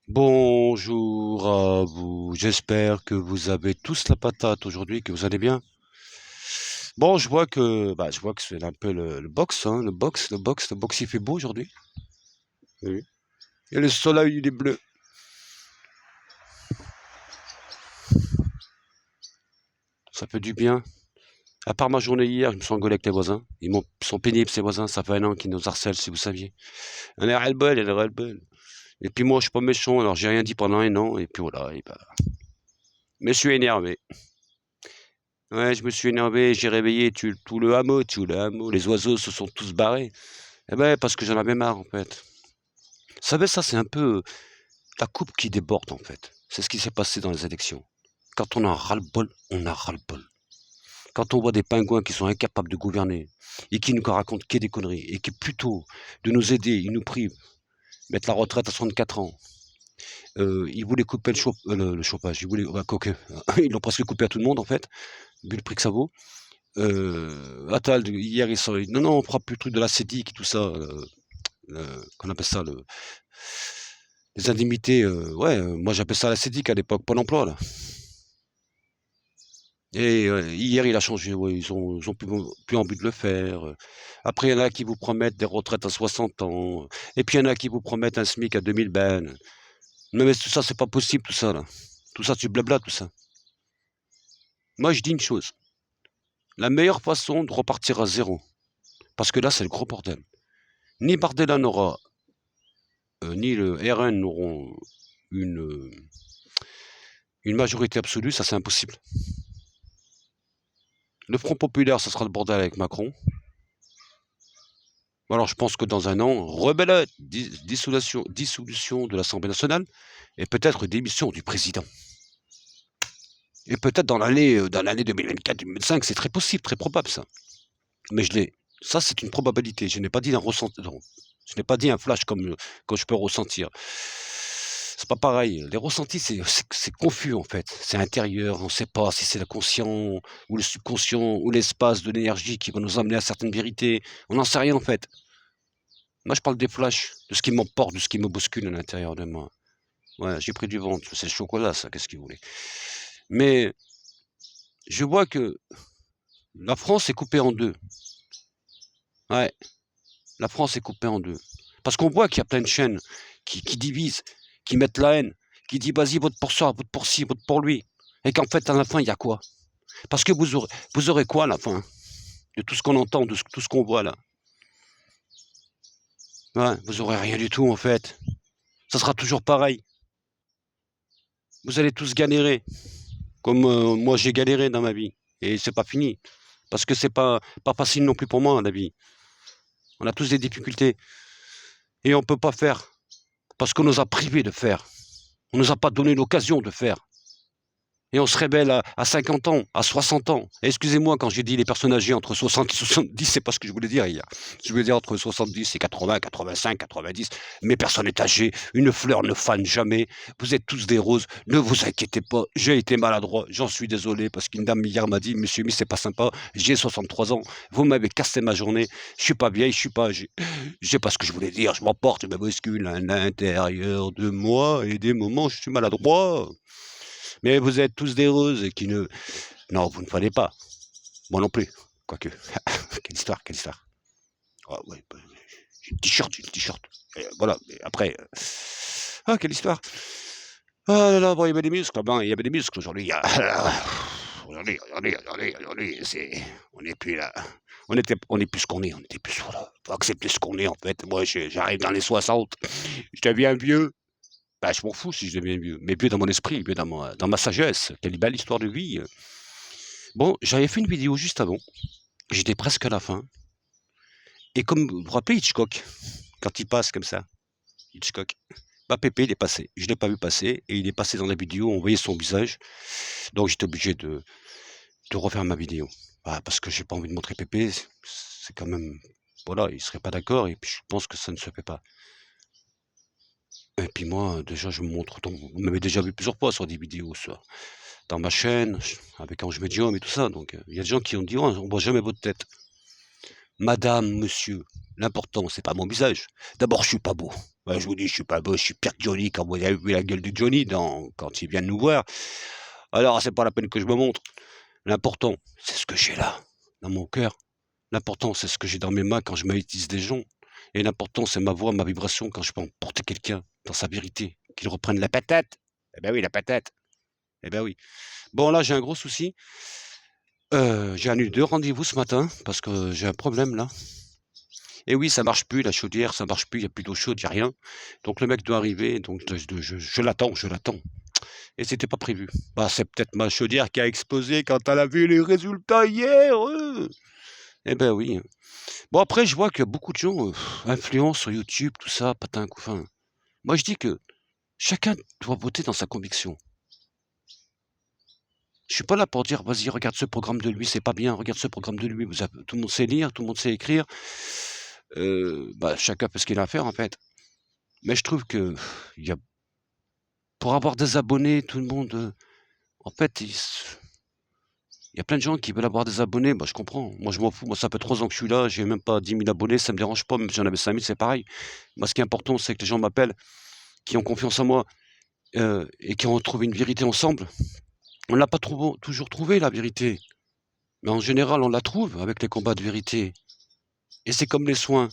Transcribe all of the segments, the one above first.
Bonjour à vous, j'espère que vous avez tous la patate aujourd'hui, que vous allez bien. Bon, je vois que c'est un peu le box, hein, le box, il fait beau aujourd'hui. Oui. Et le soleil, il est bleu. Ça fait du bien. À part ma journée hier, je me suis engueulé avec les voisins. Ils sont pénibles, ces voisins. Ça fait un an qu'ils nous harcèlent, si vous saviez. On est ras-le-bol, elle est ras-le-bol. Et puis moi, je suis pas méchant, alors j'ai rien dit pendant un an, et puis voilà. Et bah, je me suis énervé. Ouais, je me suis énervé, j'ai réveillé tout le hameau, les oiseaux se sont tous barrés. Eh ben, parce que j'en avais marre, en fait. Vous savez, ça, c'est un peu la coupe qui déborde, en fait. C'est ce qui s'est passé dans les élections. Quand on a ras-le-bol, on a ras-le-bol. Quand on voit des pingouins qui sont incapables de gouverner et qui nous racontent que des conneries et qui, plutôt de nous aider, ils nous privent, mettre la retraite à 64 ans. Ils voulaient couper le chauffage. Ils voulaient, bah, quoique, ils l'ont presque coupé à tout le monde, en fait, vu le prix que ça vaut. Attal, hier, ils sont, non, non, on fera plus le truc de la CEDIC et tout ça, qu'on appelle ça, les indemnités, ouais, moi j'appelle ça la CEDIC à l'époque, Pôle emploi, là. Et hier, il a changé, ouais, ils ont plus envie de le faire. Après, il y en a qui vous promettent des retraites à 60 ans. Et puis, il y en a qui vous promettent un SMIC à 2000 balles. Non, mais tout ça, c'est pas possible, tout ça, là. Tout ça, tu blabla, tout ça. Moi, je dis une chose. La meilleure façon de repartir à zéro, parce que là, c'est le gros bordel. Ni Bardella n'aura, ni le RN n'auront une, euh, une majorité absolue, ça c'est impossible. Le Front populaire, ça sera le bordel avec Macron. Alors je pense que dans un an, rebelle, dissolution de l'Assemblée nationale et peut-être démission du président. Et peut-être dans l'année 2024-2025, c'est très possible, très probable ça. Mais ça c'est une probabilité. Je n'ai pas dit un ressenti, non. Je n'ai pas dit un flash comme je peux ressentir. C'est pas pareil. Les ressentis, c'est confus en fait. C'est intérieur. On ne sait pas si c'est le conscient ou le subconscient ou l'espace de l'énergie qui va nous amener à certaines vérités. On n'en sait rien en fait. Moi, je parle des flashs, de ce qui m'emporte, de ce qui me bouscule à l'intérieur de moi. Ouais, j'ai pris du ventre. C'est le chocolat, ça. Qu'est-ce que vous voulez? Mais je vois que la France est coupée en deux. Ouais, la France est coupée en deux. Parce qu'on voit qu'il y a plein de chaînes qui divisent, qui mettent la haine, qui disent vas-y, vote pour ça, vote pour ci, vote pour lui. Et qu'en fait, à la fin, il y a quoi? Parce que vous aurez quoi à la fin? De tout ce qu'on entend, de tout ce qu'on voit là. Ouais, vous aurez rien du tout en fait. Ça sera toujours pareil. Vous allez tous galérer, comme moi j'ai galéré dans ma vie. Et c'est pas fini. Parce que c'est pas facile non plus pour moi, la vie. On a tous des difficultés. Et on peut pas faire. Parce qu'on nous a privés de faire. On nous a pas donné l'occasion de faire. Et on se révèle à 50 ans, à 60 ans. Et excusez-moi quand j'ai dit les personnes âgées entre 60 et 70, c'est pas ce que je voulais dire hier. Je voulais dire entre 70 et 80, 85, 90. Mais personne n'est âgée. Une fleur ne fane jamais. Vous êtes tous des roses. Ne vous inquiétez pas. J'ai été maladroit. J'en suis désolé parce qu'une dame hier m'a dit, monsieur, mais c'est pas sympa. J'ai 63 ans. Vous m'avez cassé ma journée. Je suis pas vieille, je suis pas âgé. Je sais pas ce que je voulais dire. Je m'emporte, je me bouscule à l'intérieur de moi et des moments, je suis maladroit. Mais vous êtes tous des roses qui ne... Non, vous ne fallait pas. Moi non plus. Quoique. Quelle histoire, quelle histoire. Ah, ouais, bah, j'ai le t-shirt. Et voilà, mais après... Ah, quelle histoire. Ah là là, bon, il y avait des muscles. Ben, il y avait des muscles aujourd'hui. Aujourd'hui, on n'est plus là. On est plus ce qu'on est. On était plus voilà. Faut accepter ce qu'on est en fait. Moi, j'arrive dans les 60. Je deviens vieux. Bah, je m'en fous si je deviens vieux. Mais vieux dans mon esprit, vieux dans ma sagesse. Quelle belle histoire de vie. Bon, j'avais fait une vidéo juste avant. J'étais presque à la fin. Et comme vous vous rappelez Hitchcock, quand il passe comme ça, Hitchcock, bah Pépé, il est passé. Je ne l'ai pas vu passer. Et il est passé dans la vidéo, on voyait son visage. Donc j'étais obligé de refaire ma vidéo. Bah, parce que j'ai pas envie de montrer Pépé. C'est quand même... Voilà, il serait pas d'accord. Et puis je pense que ça ne se fait pas. Et puis moi, déjà, je me montre... Vous m'avez déjà vu plusieurs fois sur des vidéos, ça. Dans ma chaîne, avec Ange Medium et tout ça. Donc il y a des gens qui ont dit, oh, on voit jamais votre tête. madame, monsieur. L'important, c'est pas mon visage. D'abord, je suis pas beau. Ouais, je vous dis, je suis pas beau, je suis pire que Johnny quand vous avez vu la gueule de Johnny quand il vient de nous voir. Alors, c'est pas la peine que je me montre. L'important, c'est ce que j'ai là, dans mon cœur. L'important, c'est ce que j'ai dans mes mains quand je magnétise des gens. Et l'important, c'est ma voix, ma vibration quand je peux emporter quelqu'un dans sa vérité. Qu'il reprenne la patate. Eh ben oui, la patate. Eh ben oui. Bon, là, j'ai un gros souci. J'ai annulé 2 rendez-vous ce matin parce que j'ai un problème là. Et oui, ça marche plus, la chaudière, ça marche plus, il y a plus d'eau chaude, il y a rien. Donc le mec doit arriver, donc je l'attends, je l'attends. Et c'était pas prévu. Bah, c'est peut-être ma chaudière qui a explosé quand elle a vu les résultats hier. Eh ben oui. Bon, après, je vois que beaucoup de gens influencent sur YouTube, tout ça, patin, couffin. Moi, je dis que chacun doit voter dans sa conviction. Je suis pas là pour dire, vas-y, regarde ce programme de lui, c'est pas bien, regarde ce programme de lui. Tout le monde sait lire, tout le monde sait écrire. Bah, chacun fait ce qu'il a à faire, en fait. Mais je trouve que il y a, pour avoir des abonnés, tout le monde, en fait, il y a plein de gens qui veulent avoir des abonnés. Bah, je comprends. Moi, je m'en fous. Moi, ça fait 3 ans que je suis là. J'ai même pas 10 000 abonnés. Ça me dérange pas. Même si j'en avais 5 000, c'est pareil. Moi, ce qui est important, c'est que les gens m'appellent, qui ont confiance en moi, et qui ont trouvé une vérité ensemble. On l'a pas toujours trouvé, la vérité. Mais en général, on la trouve avec les combats de vérité. Et c'est comme les soins.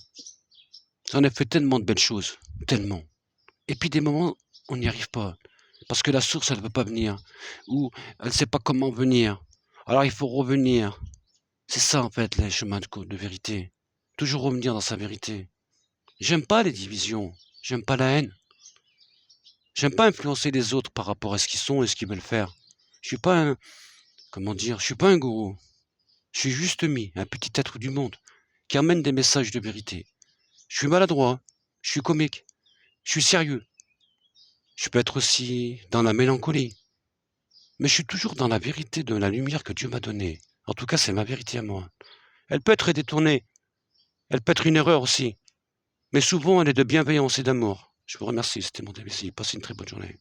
J'en ai fait tellement de belles choses. Tellement. Et puis des moments, on n'y arrive pas. Parce que la source, elle ne veut pas venir. Ou elle ne sait pas comment venir. Alors il faut revenir. C'est ça, en fait, les chemins de vérité. Toujours revenir dans sa vérité. J'aime pas les divisions. J'aime pas la haine. J'aime pas influencer les autres par rapport à ce qu'ils sont et ce qu'ils veulent faire. Je suis pas un, comment dire, je suis pas un gourou. Je suis juste mis, un petit être du monde, qui amène des messages de vérité. Je suis maladroit. Je suis comique. Je suis sérieux. Je peux être aussi dans la mélancolie. Mais je suis toujours dans la vérité de la lumière que Dieu m'a donnée. En tout cas, c'est ma vérité à moi. Elle peut être détournée. Elle peut être une erreur aussi. Mais souvent, elle est de bienveillance et d'amour. Je vous remercie, c'était mon DBC. Passez une très bonne journée.